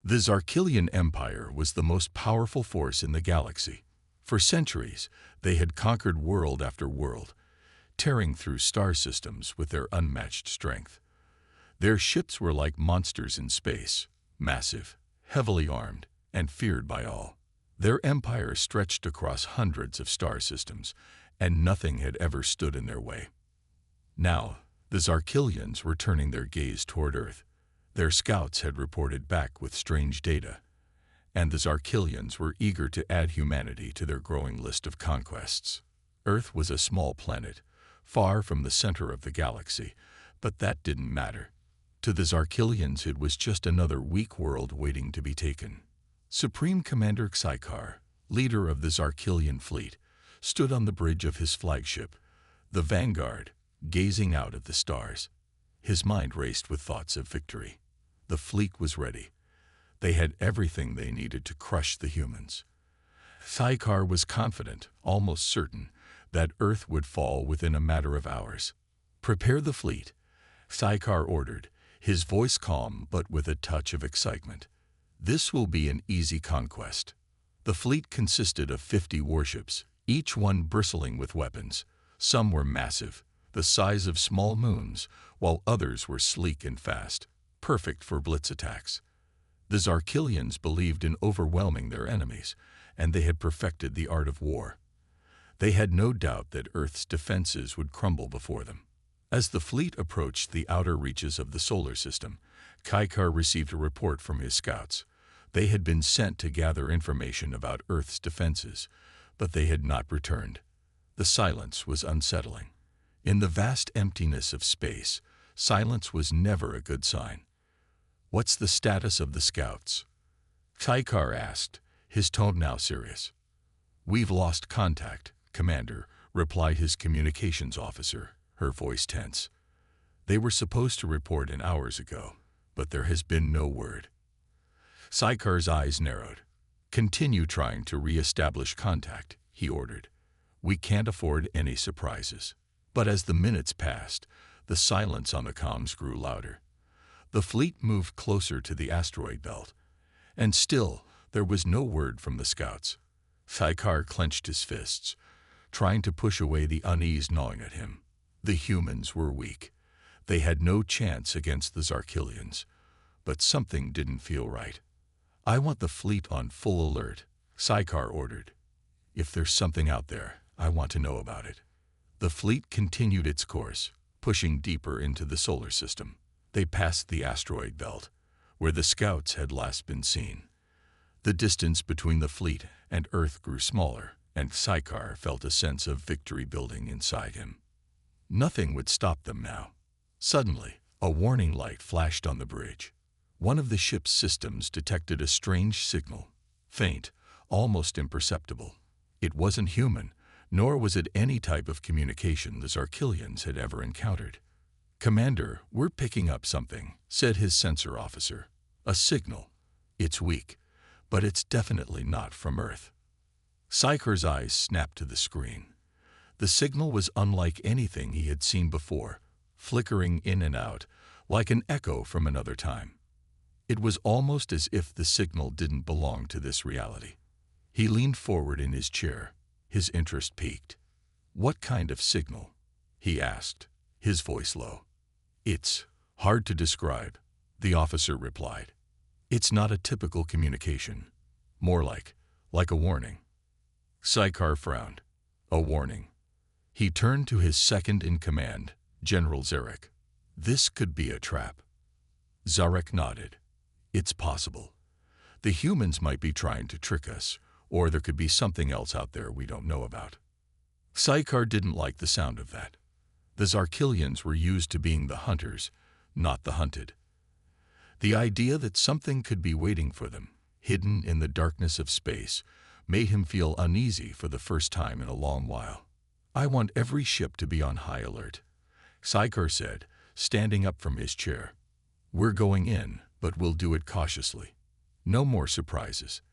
The Zarkilian Empire was the most powerful force in the galaxy. For centuries, they had conquered world after world, tearing through star systems with their unmatched strength. Their ships were like monsters in space, massive, heavily armed, and feared by all. Their empire stretched across hundreds of star systems, and nothing had ever stood in their way. Now, the Zarkilians were turning their gaze toward Earth. Their scouts had reported back with strange data, and the Zarkilians were eager to add humanity to their growing list of conquests. Earth was a small planet, far from the center of the galaxy, but that didn't matter. To the Zarkilians, it was just another weak world waiting to be taken. Supreme Commander Sci-Fi, leader of the Zarkilian fleet, stood on the bridge of his flagship, the Vanguard, gazing out at the stars. His mind raced with thoughts of victory. The fleet was ready. They had everything they needed to crush the humans. Sci-Fi was confident, almost certain, that Earth would fall within a matter of hours. "Prepare the fleet," Sci-Fi ordered, his voice calm but with a touch of excitement. "This will be an easy conquest." The fleet consisted of 50 warships, each one bristling with weapons. Some were massive, the size of small moons, while others were sleek and fast, perfect for blitz attacks. The Zarkilians believed in overwhelming their enemies, and they had perfected the art of war. They had no doubt that Earth's defenses would crumble before them. As the fleet approached the outer reaches of the solar system, Sci-Fi received a report from his scouts. They had been sent to gather information about Earth's defenses, but they had not returned. The silence was unsettling. In the vast emptiness of space, silence was never a good sign. "What's the status of the scouts?" Sci-Fi asked, his tone now serious. "We've lost contact, Commander," replied his communications officer, her voice tense. "They were supposed to report in hours ago, but there has been no word." Sci-Fi's eyes narrowed. "Continue trying to re-establish contact," he ordered. "We can't afford any surprises." But as the minutes passed, the silence on the comms grew louder. The fleet moved closer to the asteroid belt, and still there was no word from the scouts. Sci-Fi clenched his fists, trying to push away the unease gnawing at him. The humans were weak. They had no chance against the Zarkilians, but something didn't feel right. "I want the fleet on full alert," Sci-Fi ordered. "If there's something out there, I want to know about it." The fleet continued its course, pushing deeper into the solar system. They passed the asteroid belt, where the scouts had last been seen. The distance between the fleet and Earth grew smaller, and Sci-Fi felt a sense of victory building inside him. Nothing would stop them now. Suddenly, a warning light flashed on the bridge. One of the ship's systems detected a strange signal, faint, almost imperceptible. It wasn't human, nor was it any type of communication the Zarkilians had ever encountered. "Commander, we're picking up something," said his sensor officer. "A signal. It's weak, but it's definitely not from Earth." Sci-Fi's eyes snapped to the screen. The signal was unlike anything he had seen before, flickering in and out, like an echo from another time. It was almost as if the signal didn't belong to this reality. He leaned forward in his chair, his interest piqued. "What kind of signal?" he asked, his voice low. "It's hard to describe," the officer replied. "It's not a typical communication. More like a warning." Sci-Fi frowned. A warning. He turned to his second-in-command, General Zarek. "This could be a trap." Zarek nodded. "It's possible. The humans might be trying to trick us, or there could be something else out there we don't know about." Sci-Fi didn't like the sound of that. The Zarkilians were used to being the hunters, not the hunted. The idea that something could be waiting for them, hidden in the darkness of space, made him feel uneasy for the first time in a long while. "I want every ship to be on high alert," Sci-Fi said, standing up from his chair. "We're going in, but we'll do it cautiously. No more surprises."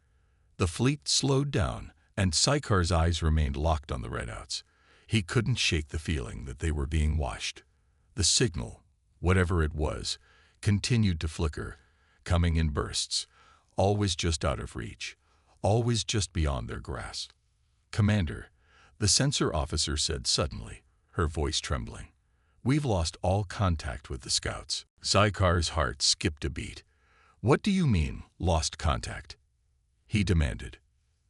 The fleet slowed down, and Sci-Fi's eyes remained locked on the redouts. He couldn't shake the feeling that they were being watched. The signal, whatever it was, continued to flicker, coming in bursts, always just out of reach, always just beyond their grasp. "Commander," the sensor officer said suddenly, her voice trembling, "we've lost all contact with the scouts." Saikar's heart skipped a beat. "What do you mean, lost contact?" he demanded.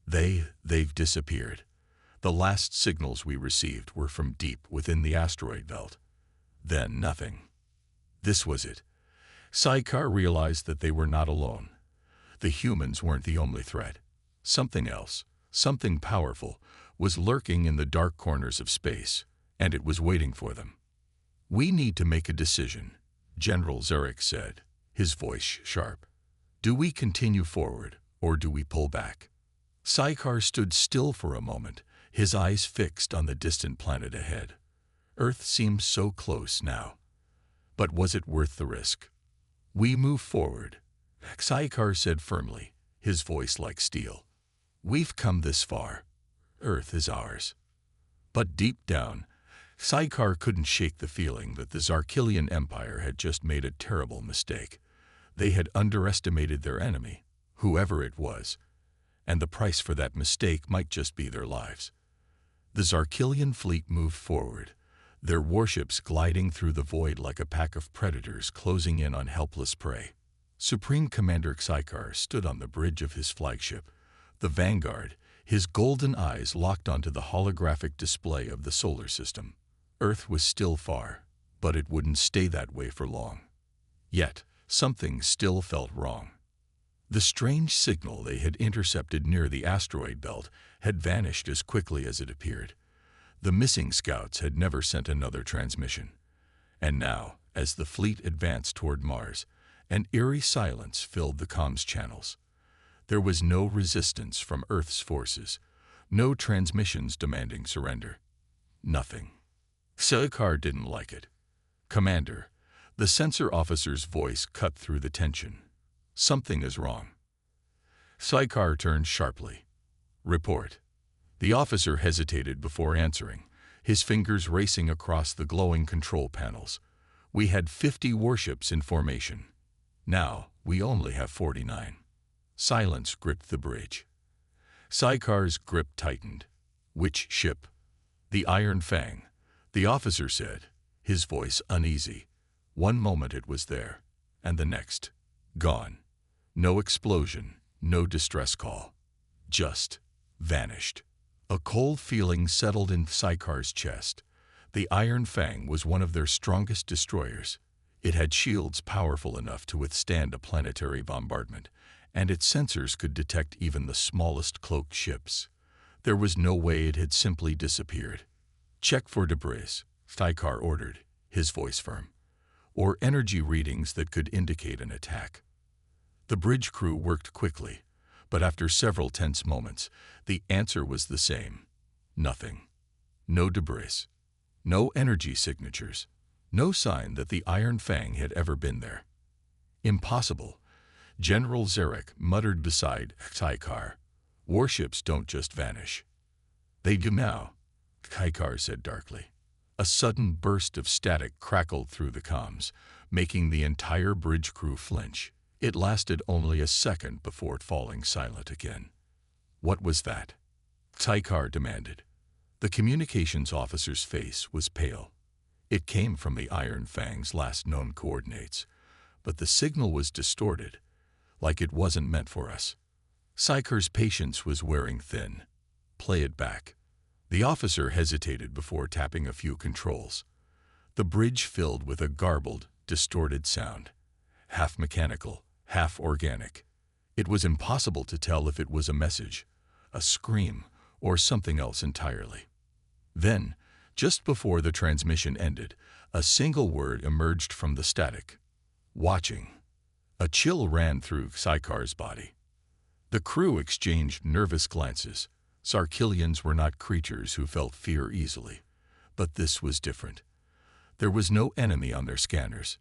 They've disappeared. The last signals we received were from deep within the asteroid belt. Then nothing. This was it. Saikar realized that they were not alone. The humans weren't the only threat. Something else, something powerful, was lurking in the dark corners of space, and it was waiting for them. "We need to make a decision," General Zarek said, his voice sharp. "Do we continue forward, or do we pull back?" Saikar stood still for a moment, his eyes fixed on the distant planet ahead. Earth seemed so close now. But was it worth the risk? "We move forward," Saikar said firmly, his voice like steel. "We've come this far. Earth is ours." But deep down, Saikar couldn't shake the feeling that the Zarkilian Empire had just made a terrible mistake. They had underestimated their enemy, whoever it was, and the price for that mistake might just be their lives. The Zarkilian fleet moved forward, their warships gliding through the void like a pack of predators closing in on helpless prey. Supreme Commander Saikar stood on the bridge of his flagship, the Vanguard, his golden eyes locked onto the holographic display of the solar system. Earth was still far, but it wouldn't stay that way for long. Yet, something still felt wrong. The strange signal they had intercepted near the asteroid belt had vanished as quickly as it appeared. The missing scouts had never sent another transmission. And now, as the fleet advanced toward Mars, an eerie silence filled the comms channels. There was no resistance from Earth's forces, no transmissions demanding surrender. Nothing. Saikar didn't like it. "Commander," the sensor officer's voice cut through the tension. "Something is wrong." Saikar turned sharply. "Report." The officer hesitated before answering, his fingers racing across the glowing control panels. "We had 50 warships in formation. Now, we only have 49. Silence gripped the bridge. Saikar's grip tightened. "Which ship?" "The Iron Fang," the officer said, his voice uneasy. One moment it was there, and the next, gone. No explosion, no distress call. Just vanished. A cold feeling settled in Saikar's chest. The Iron Fang was one of their strongest destroyers. It had shields powerful enough to withstand a planetary bombardment, and its sensors could detect even the smallest cloaked ships. There was no way it had simply disappeared. "Check for debris," Saikar ordered, his voice firm, "or energy readings that could indicate an attack." The bridge crew worked quickly, but after several tense moments, the answer was the same. Nothing. No debris. No energy signatures. No sign that the Iron Fang had ever been there. "Impossible," General Zarek muttered beside Saikar. "Warships don't just vanish." "They do now," Saikar said darkly. A sudden burst of static crackled through the comms, making the entire bridge crew flinch. It lasted only a second before falling silent again. "What was that?" Saikar demanded. The communications officer's face was pale. It came from the Iron Fang's last known coordinates, but the signal was distorted, like it wasn't meant for us. Saikar's patience was wearing thin. "Play it back." The officer hesitated before tapping a few controls. The bridge filled with a garbled, distorted sound, half mechanical, half organic. It was impossible to tell if it was a message, a scream, or something else entirely. Then, just before the transmission ended, a single word emerged from the static. "Watching." A chill ran through Saikar's body. The crew exchanged nervous glances. Zarkilians were not creatures who felt fear easily. But this was different. There was no enemy on their scanners.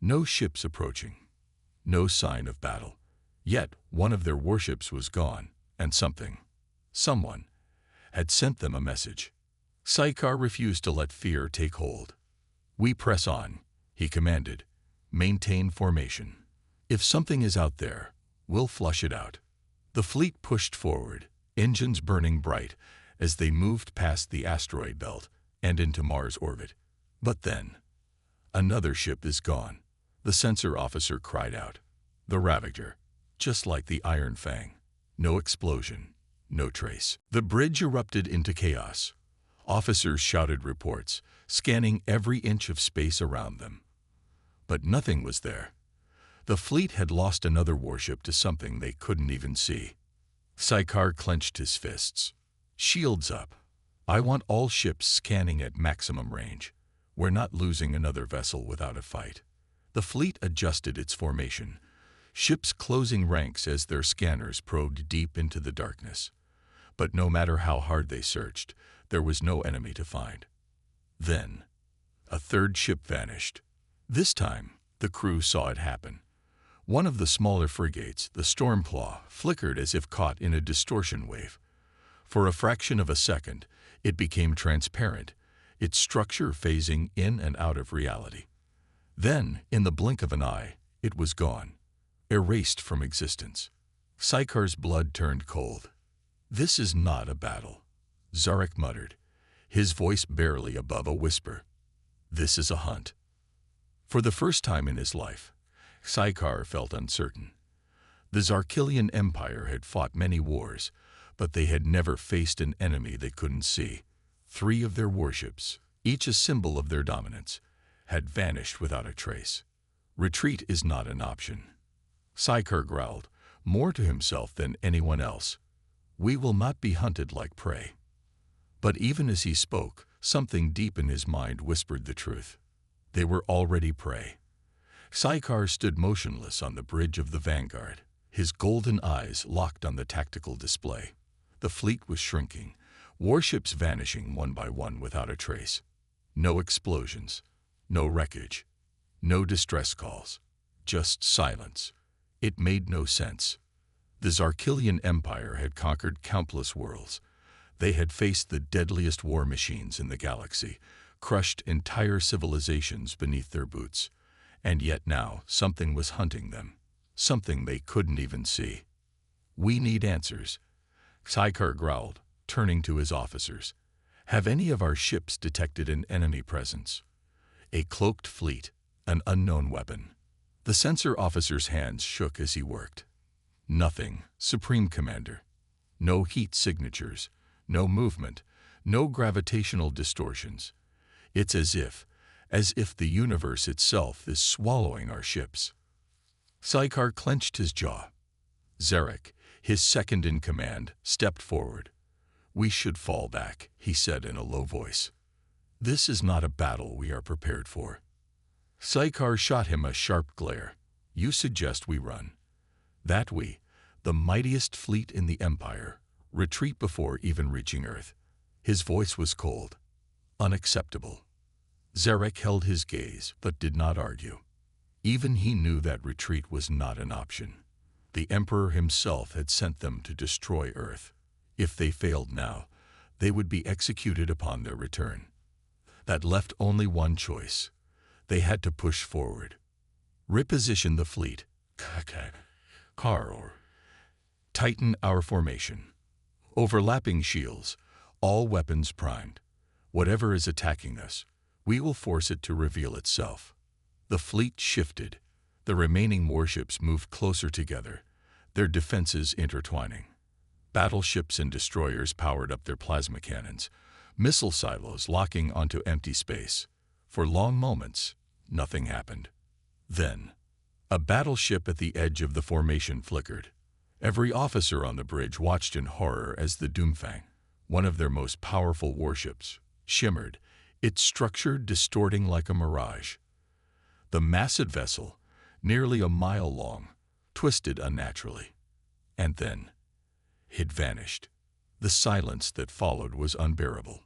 No ships approaching. No sign of battle. Yet one of their warships was gone, and someone, had sent them a message. Saikar refused to let fear take hold. "We press on," he commanded. "Maintain formation. If something is out there, We'll flush it out. The fleet pushed forward, engines burning bright, as they moved past the asteroid belt and into Mars orbit. But then, another ship is gone, the sensor officer cried out. The Ravager, just like the Iron Fang. No explosion, no trace. The bridge erupted into chaos. Officers shouted reports, scanning every inch of space around them. But nothing was there. The fleet had lost another warship to something they couldn't even see. Sci-Fi clenched his fists. Shields up. I want all ships scanning at maximum range. We're not losing another vessel without a fight. The fleet adjusted its formation, ships closing ranks as their scanners probed deep into the darkness. But no matter how hard they searched, there was no enemy to find. Then, a third ship vanished. This time, the crew saw it happen. One of the smaller frigates, the Stormclaw, flickered as if caught in a distortion wave. For a fraction of a second, it became transparent, its structure phasing in and out of reality. Then, in the blink of an eye, it was gone, erased from existence. Sci-Fi's blood turned cold. "This is not a battle," Zarek muttered, his voice barely above a whisper. "This is a hunt." For the first time in his life, Sci-Fi felt uncertain. The Zarkillian Empire had fought many wars, but they had never faced an enemy they couldn't see. 3 of their warships, each a symbol of their dominance, had vanished without a trace. Retreat is not an option. Sci-Fi growled, more to himself than anyone else. "We will not be hunted like prey." But even as he spoke, something deep in his mind whispered the truth. They were already prey. Sci-Fi stood motionless on the bridge of the Vanguard, his golden eyes locked on the tactical display. The fleet was shrinking, warships vanishing one by one without a trace. No explosions, no wreckage, no distress calls, just silence. It made no sense. The Zarkillian Empire had conquered countless worlds. They had faced the deadliest war machines in the galaxy, crushed entire civilizations beneath their boots. And yet now something was hunting them, something they couldn't even see. "We need answers," Sci-Fi growled, turning to his officers. "Have any of our ships detected an enemy presence? A cloaked fleet, an unknown weapon?" The sensor officer's hands shook as he worked. "Nothing, Supreme Commander. No heat signatures, no movement, no gravitational distortions. It's as if the universe itself is swallowing our ships." Sci-Fi clenched his jaw. Zarek, his second in command, stepped forward. "We should fall back," he said in a low voice. "This is not a battle we are prepared for." Sci-Fi shot him a sharp glare. "You suggest we run. That we, the mightiest fleet in the Empire, retreat before even reaching Earth." His voice was cold. Unacceptable. Zarek held his gaze, but did not argue. Even he knew that retreat was not an option. The Emperor himself had sent them to destroy Earth. If they failed now, they would be executed upon their return. That left only one choice. They had to push forward. Reposition the fleet. Or tighten our formation. Overlapping shields, all weapons primed. Whatever is attacking us, we will force it to reveal itself. The fleet shifted. The remaining warships moved closer together, their defenses intertwining. Battleships and destroyers powered up their plasma cannons, missile silos locking onto empty space. For long moments, nothing happened. Then, a battleship at the edge of the formation flickered. Every officer on the bridge watched in horror as the Doomfang, one of their most powerful warships, shimmered, its structure distorting like a mirage. The massive vessel, nearly a mile long, twisted unnaturally. And then, it vanished. The silence that followed was unbearable.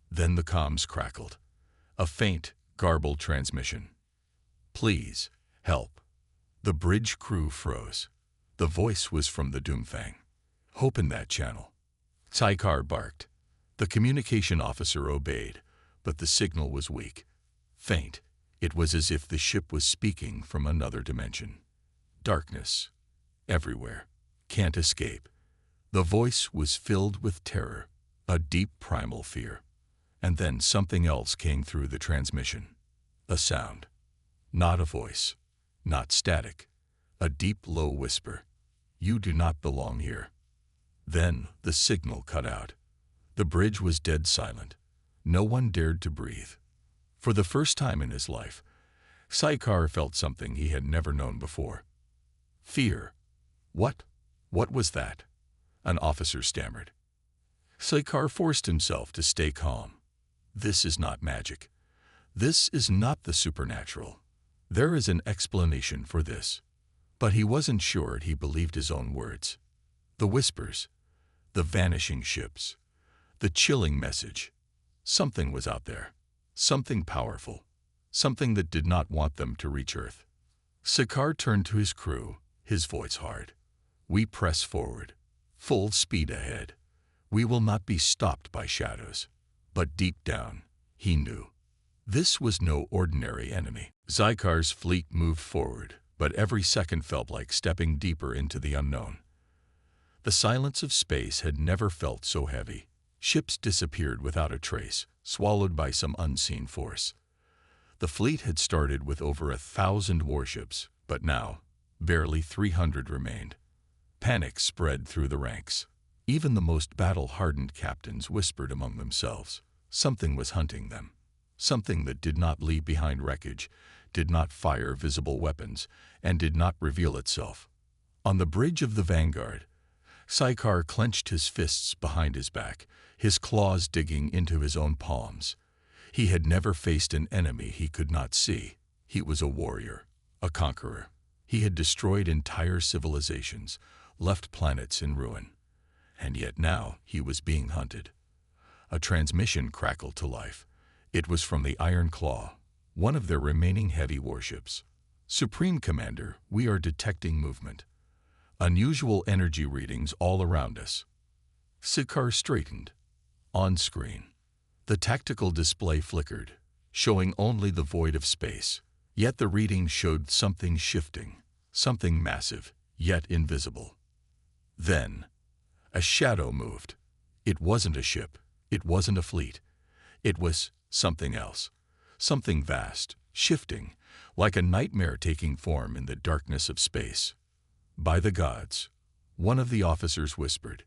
Then the comms crackled. A faint, garbled transmission. "Please, help." The bridge crew froze. The voice was from the Doomfang. "Open that channel." Sci-Fi barked. The communication officer obeyed, but the signal was weak. Faint, it was as if the ship was speaking from another dimension. Darkness. everywhere. Can't escape. The voice was filled with terror, a deep primal fear. And then something else came through the transmission. A sound. Not a voice. Not static. A deep, low whisper. You do not belong here. Then the signal cut out. The bridge was dead silent. No one dared to breathe. For the first time in his life, Sci-Fi felt something he had never known before. Fear. What? What was that? An officer stammered. Sci-Fi forced himself to stay calm. This is not magic. This is not the supernatural. There is an explanation for this. But he wasn't sure he believed his own words. The whispers, the vanishing ships, the chilling message. Something was out there. Something powerful. Something that did not want them to reach Earth. Sci-Fi turned to his crew, his voice hard. We press forward. Full speed ahead. We will not be stopped by shadows. But deep down, he knew. This was no ordinary enemy. Sci-Fi's fleet moved forward, but every second felt like stepping deeper into the unknown. The silence of space had never felt so heavy. Ships disappeared without a trace, swallowed by some unseen force. The fleet had started with over 1,000 warships, but now, barely 300 remained. Panic spread through the ranks. Even the most battle-hardened captains whispered among themselves. Something was hunting them. Something that did not leave behind wreckage, did not fire visible weapons, and did not reveal itself. On the bridge of the Vanguard, Sci-Fi clenched his fists behind his back, his claws digging into his own palms. He had never faced an enemy he could not see. He was a warrior, a conqueror. He had destroyed entire civilizations, left planets in ruin. And yet now he was being hunted. A transmission crackled to life. It was from the Iron Claw, one of their remaining heavy warships. Supreme Commander, we are detecting movement. Unusual energy readings all around us. Sci-Fi straightened. On screen, the tactical display flickered, showing only the void of space. Yet the reading showed something shifting, something massive, yet invisible. Then, a shadow moved. It wasn't a ship. It wasn't a fleet. It was something else. Something vast, shifting, like a nightmare taking form in the darkness of space. By the gods, one of the officers whispered.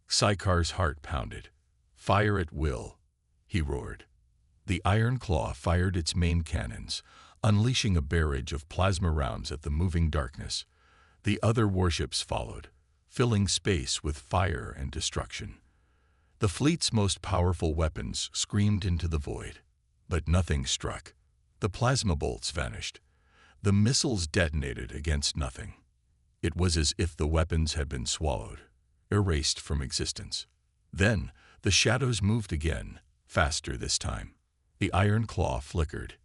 Sci-Fi's heart pounded. Fire at will, he roared. The Iron Claw fired its main cannons, unleashing a barrage of plasma rounds at the moving darkness. The other warships followed, filling space with fire and destruction. The fleet's most powerful weapons screamed into the void, but nothing struck. The plasma bolts vanished. The missiles detonated against nothing. It was as if the weapons had been swallowed, erased from existence. Then, the shadows moved again, faster this time. The Iron Claw flickered.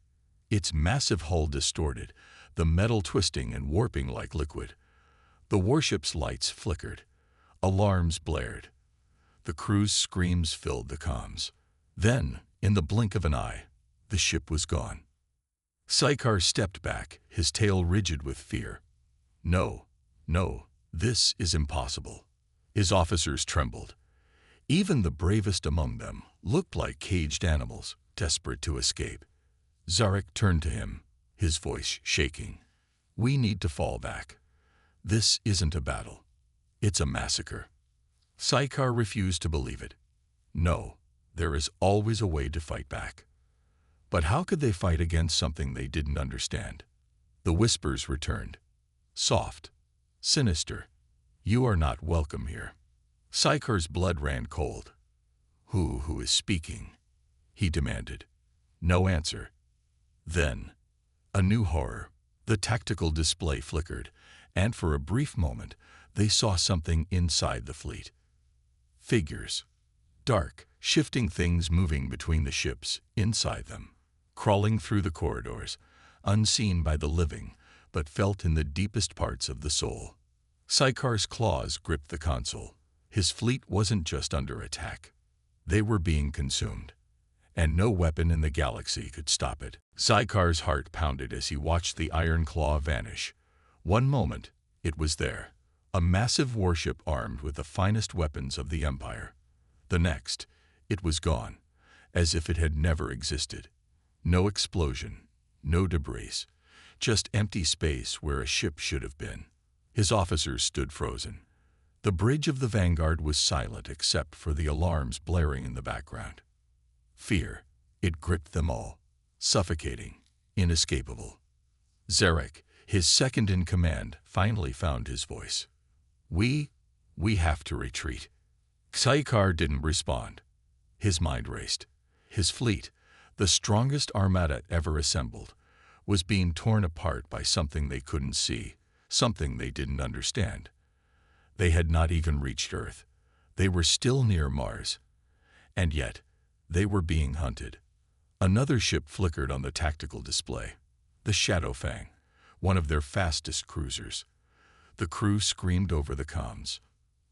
Its massive hull distorted, the metal twisting and warping like liquid. The warship's lights flickered. Alarms blared. The crew's screams filled the comms. Then, in the blink of an eye, the ship was gone. Sci-Fi stepped back, his tail rigid with fear. No, this is impossible. His officers trembled. Even the bravest among them looked like caged animals, desperate to escape. Zarek turned to him, his voice shaking. We need to fall back. This isn't a battle. It's a massacre. Sci-Fi refused to believe it. No, there is always a way to fight back. But how could they fight against something they didn't understand? The whispers returned. Soft, sinister. You are not welcome here. Sci-Fi's blood ran cold. Who is speaking? He demanded. No answer. Then, a new horror. The tactical display flickered, and for a brief moment, they saw something inside the fleet. Figures. Dark, shifting things moving between the ships, inside them. Crawling through the corridors, unseen by the living, but felt in the deepest parts of the soul. Sci-Fi's claws gripped the console. His fleet wasn't just under attack. They were being consumed. And no weapon in the galaxy could stop it. Sci-Fi's heart pounded as he watched the Iron Claw vanish. One moment, it was there. a massive warship armed with the finest weapons of the Empire. The next, it was gone, as if it had never existed. No explosion, no debris, just empty space where a ship should have been. His officers stood frozen. The bridge of the Vanguard was silent except for the alarms blaring in the background. Fear, it gripped them all, suffocating, inescapable. Zarek, his second in command, finally found his voice. We have to retreat." Sci-Fi didn't respond. His mind raced. His fleet, the strongest armada ever assembled, was being torn apart by something they couldn't see, something they didn't understand. They had not even reached Earth. They were still near Mars. And yet, they were being hunted. Another ship flickered on the tactical display. The Shadow Fang, one of their fastest cruisers. The crew screamed over the comms.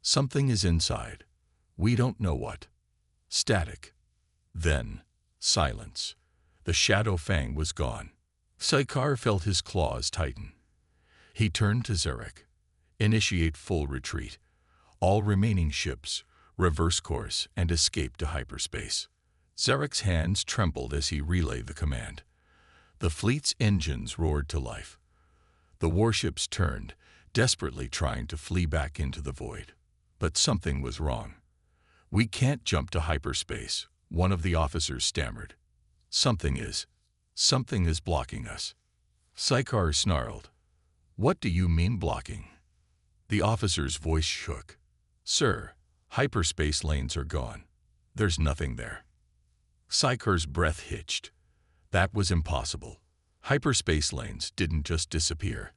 "Something is inside. We don't know what." Static. Then, silence. The Shadow Fang was gone. Sykar felt his claws tighten. He turned to Zarek. "Initiate full retreat. All remaining ships, reverse course and escape to hyperspace." Zarek's hands trembled as he relayed the command. The fleet's engines roared to life. The warships turned, desperately trying to flee back into the void. But something was wrong. "We can't jump to hyperspace," one of the officers stammered. Something is blocking us." Sykar snarled. "What do you mean blocking?" The officer's voice shook. "Sir, hyperspace lanes are gone. There's nothing there." Sykar's breath hitched. That was impossible. Hyperspace lanes didn't just disappear.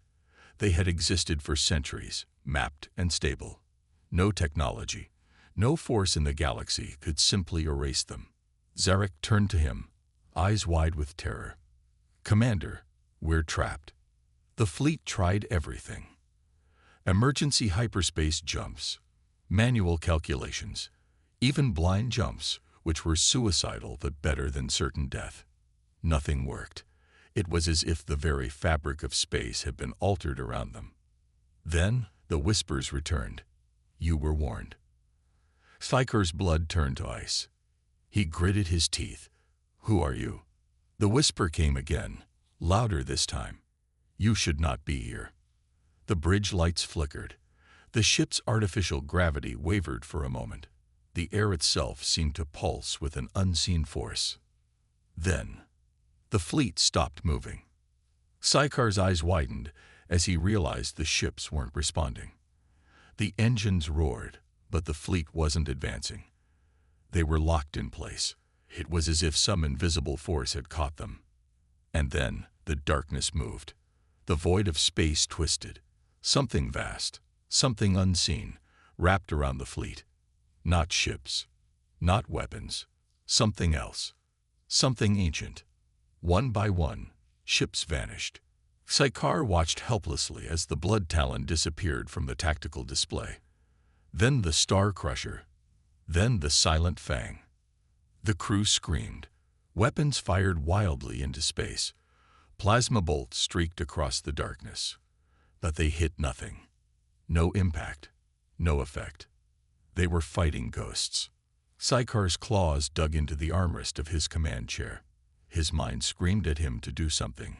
They had existed for centuries, mapped and stable. No technology, no force in the galaxy could simply erase them. Zarek turned to him, eyes wide with terror. "Commander, we're trapped." The fleet tried everything. Emergency hyperspace jumps, manual calculations, even blind jumps, which were suicidal but better than certain death. Nothing worked. It was as if the very fabric of space had been altered around them. Then the whispers returned. "You were warned." Sykar's blood turned to ice. He gritted his teeth. "Who are you?" The whisper came again, louder this time. "You should not be here." The bridge lights flickered. The ship's artificial gravity wavered for a moment. The air itself seemed to pulse with an unseen force. Then, the fleet stopped moving. Sykar's eyes widened as he realized the ships weren't responding. The engines roared, but the fleet wasn't advancing. They were locked in place. It was as if some invisible force had caught them. And then the darkness moved. The void of space twisted. Something vast, something unseen, wrapped around the fleet. Not ships, not weapons, something else. Something ancient. One by one, ships vanished. Sykar watched helplessly as the blood talon disappeared from the tactical display. Then the Star Crusher. Then the Silent Fang. The crew screamed. Weapons fired wildly into space. Plasma bolts streaked across the darkness. But they hit nothing. No impact. No effect. They were fighting ghosts. Sykar's claws dug into the armrest of his command chair. His mind screamed at him to do something.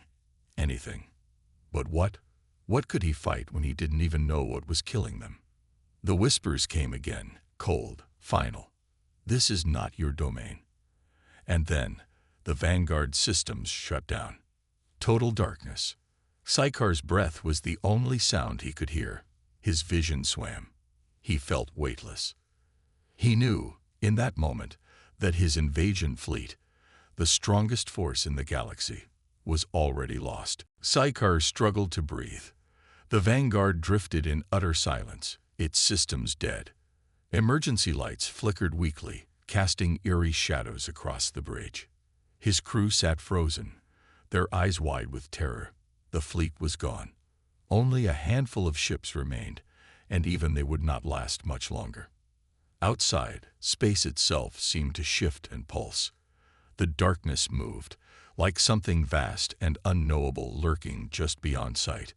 Anything. But what? What could he fight when he didn't even know what was killing them? The whispers came again, cold, final. "This is not your domain." And then, the Vanguard systems shut down. Total darkness. Sykar's breath was the only sound he could hear. His vision swam. He felt weightless. He knew, in that moment, that his invasion fleet, the strongest force in the galaxy, was already lost. Sykar struggled to breathe. The Vanguard drifted in utter silence, its systems dead. Emergency lights flickered weakly, casting eerie shadows across the bridge. His crew sat frozen, their eyes wide with terror. The fleet was gone. Only a handful of ships remained, and even they would not last much longer. Outside, space itself seemed to shift and pulse. The darkness moved, like something vast and unknowable lurking just beyond sight.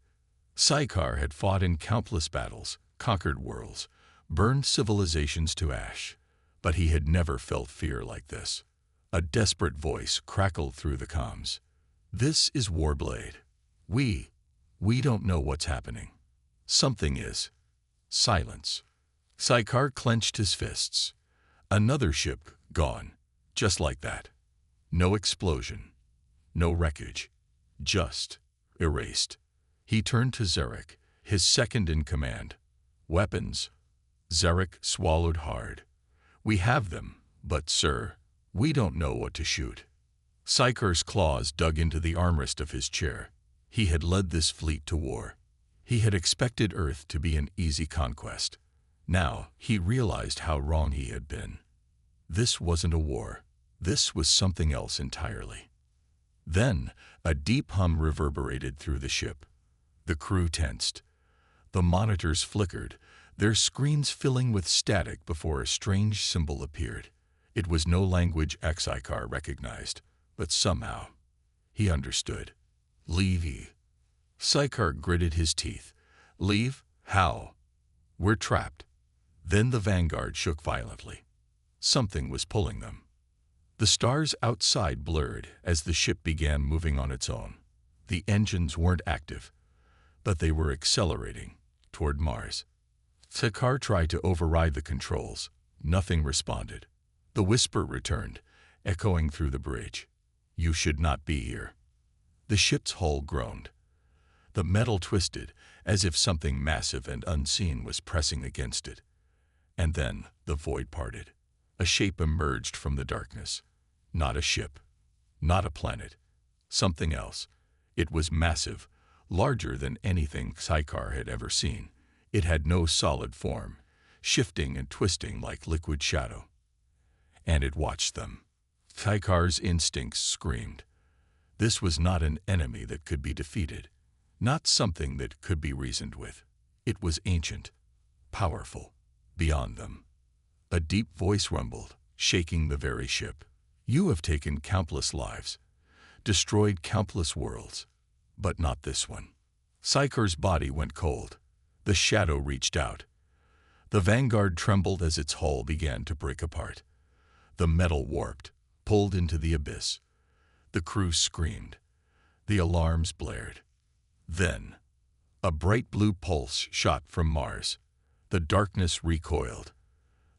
Sykar had fought in countless battles, conquered worlds, burned civilizations to ash. But he had never felt fear like this. A desperate voice crackled through the comms. "This is Warblade. We don't know what's happening. Something is." Silence. Sykar clenched his fists. Another ship gone, just like that. No explosion, no wreckage, just erased. He turned to Zarek, his second in command. "Weapons." Zarek swallowed hard. "We have them, but sir, we don't know what to shoot." Sykar's claws dug into the armrest of his chair. He had led this fleet to war. He had expected Earth to be an easy conquest. Now he realized how wrong he had been. This wasn't a war. This was something else entirely. Then a deep hum reverberated through the ship. The crew tensed. The monitors flickered, their screens filling with static before a strange symbol appeared. It was no language Sykar recognized, but somehow he understood. "Leave." Sykar gritted his teeth. "Leave? How? We're trapped." Then the Vanguard shook violently. Something was pulling them. The stars outside blurred as the ship began moving on its own. The engines weren't active, but they were accelerating toward Mars. Sykar tried to override the controls. Nothing responded. The whisper returned, echoing through the bridge. "You should not be here." The ship's hull groaned. The metal twisted, as if something massive and unseen was pressing against it. And then the void parted. A shape emerged from the darkness. Not a ship, not a planet, something else. It was massive, larger than anything Sykar had ever seen. It had no solid form, shifting and twisting like liquid shadow. And it watched them. Sykar's instincts screamed. This was not an enemy that could be defeated, not something that could be reasoned with. It was ancient, powerful, beyond them. A deep voice rumbled, shaking the very ship. "You have taken countless lives, destroyed countless worlds, but not this one." Sykar's body went cold. The shadow reached out. The Vanguard trembled as its hull began to break apart. The metal warped, pulled into the abyss. The crew screamed. The alarms blared. Then, a bright blue pulse shot from Mars. The darkness recoiled.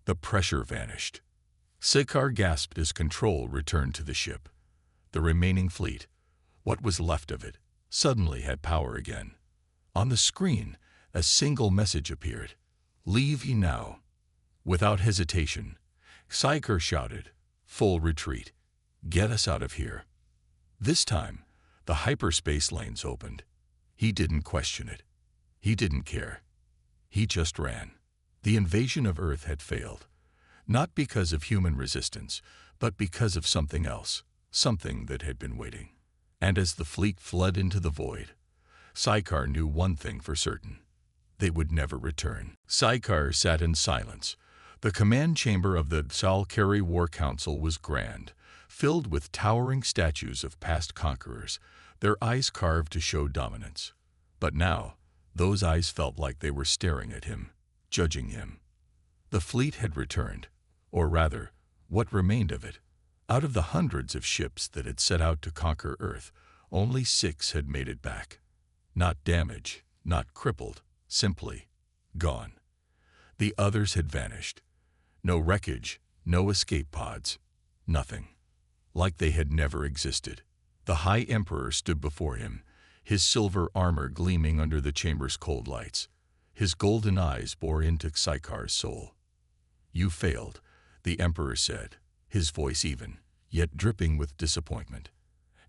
The pressure vanished. Sykar gasped as control returned to the ship. The remaining fleet, what was left of it, suddenly had power again. On the screen, a single message appeared. "Leave ye now." Without hesitation, Sykar shouted, "Full retreat. Get us out of here." This time, the hyperspace lanes opened. He didn't question it. He didn't care. He just ran. The invasion of Earth had failed. Not because of human resistance, but because of something else, something that had been waiting. And as the fleet fled into the void, Sykar knew one thing for certain. They would never return. Sykar sat in silence. The command chamber of the Salkari War Council was grand, filled with towering statues of past conquerors, their eyes carved to show dominance. But now, those eyes felt like they were staring at him, judging him. The fleet had returned, or rather, what remained of it. Out of the hundreds of ships that had set out to conquer Earth, only 6 had made it back. Not damaged, not crippled, simply gone. The others had vanished. No wreckage, no escape pods, nothing. Like they had never existed. The High Emperor stood before him, his silver armor gleaming under the chamber's cold lights. His golden eyes bore into Sykar's soul. "You failed," the Emperor said, his voice even, yet dripping with disappointment.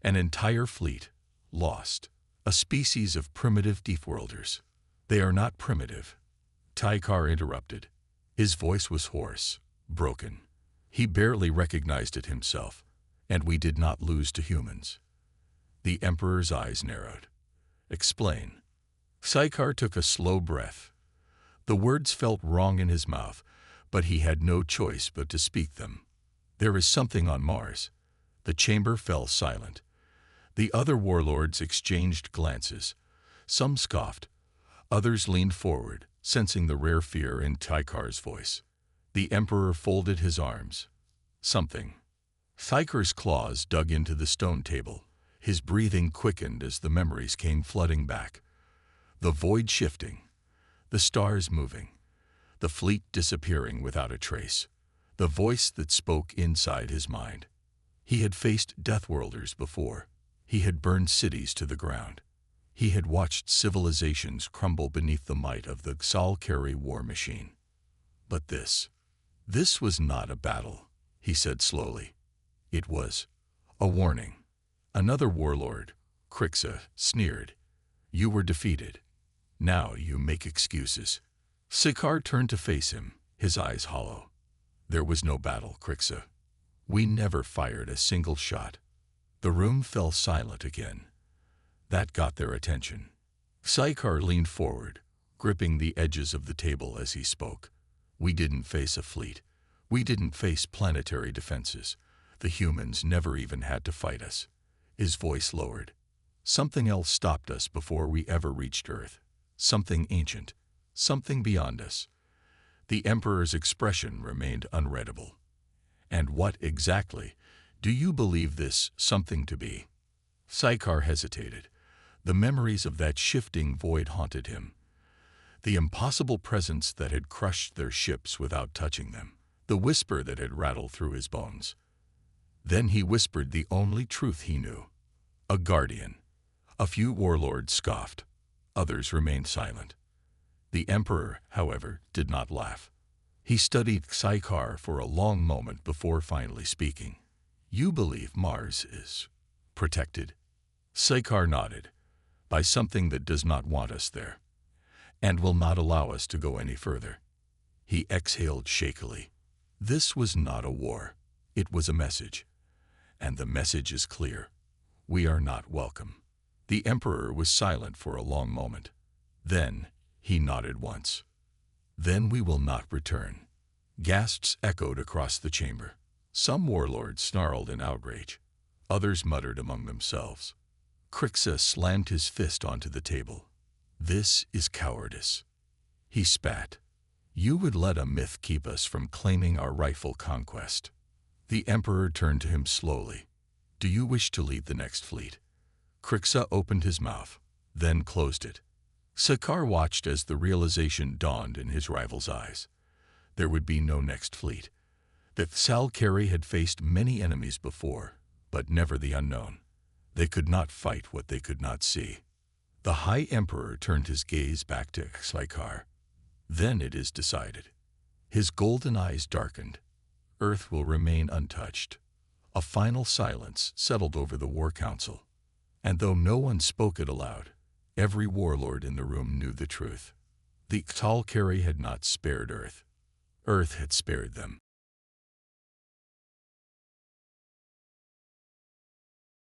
"An entire fleet, lost. A species of primitive deep-worlders." "They are not primitive," Sykar interrupted. His voice was hoarse, broken. He barely recognized it himself, and we did not lose to humans. The Emperor's eyes narrowed. "Explain." Sykar took a slow breath. The words felt wrong in his mouth, but he had no choice but to speak them. "There is something on Mars." The chamber fell silent. The other warlords exchanged glances. Some scoffed. Others leaned forward, sensing the rare fear in Tykar's voice. The Emperor folded his arms. Something. Tykar's claws dug into the stone table. His breathing quickened as the memories came flooding back. The void shifting, the stars moving, the fleet disappearing without a trace. The voice that spoke inside his mind. He had faced Deathworlders before. He had burned cities to the ground. He had watched civilizations crumble beneath the might of the Sal-Kari war machine. But this was not a battle, he said slowly. It was a warning. Another warlord, Krixa, sneered. You were defeated. Now you make excuses. Sykar turned to face him, his eyes hollow. There was no battle, Krixa. We never fired a single shot. The room fell silent again. That got their attention. Sykar leaned forward, gripping the edges of the table as he spoke. We didn't face a fleet. We didn't face planetary defenses. The humans never even had to fight us. His voice lowered. Something else stopped us before we ever reached Earth. Something ancient. Something beyond us. The Emperor's expression remained unreadable. And what exactly do you believe this something to be? Sykar hesitated. The memories of that shifting void haunted him. The impossible presence that had crushed their ships without touching them. The whisper that had rattled through his bones. Then he whispered the only truth he knew. A guardian. A few warlords scoffed. Others remained silent. The Emperor, however, did not laugh. He studied Sykar for a long moment before finally speaking. You believe Mars is protected? Sykar nodded. By something that does not want us there, and will not allow us to go any further. He exhaled shakily. This was not a war. It was a message. And the message is clear. We are not welcome. The Emperor was silent for a long moment. Then he nodded once. Then we will not return. Gasps echoed across the chamber. Some warlords snarled in outrage. Others muttered among themselves. Krixa slammed his fist onto the table. This is cowardice. He spat. You would let a myth keep us from claiming our rightful conquest. The Emperor turned to him slowly. Do you wish to lead the next fleet? Krixa opened his mouth, then closed it. Sykar watched as the realization dawned in his rival's eyes. There would be no next fleet. That Sal-Kari had faced many enemies before, but never the unknown. They could not fight what they could not see. The High Emperor turned his gaze back to Sykar. Then it is decided. His golden eyes darkened. Earth will remain untouched. A final silence settled over the War Council. And though no one spoke it aloud, every warlord in the room knew the truth. The Sal-Kari had not spared Earth. Earth had spared them.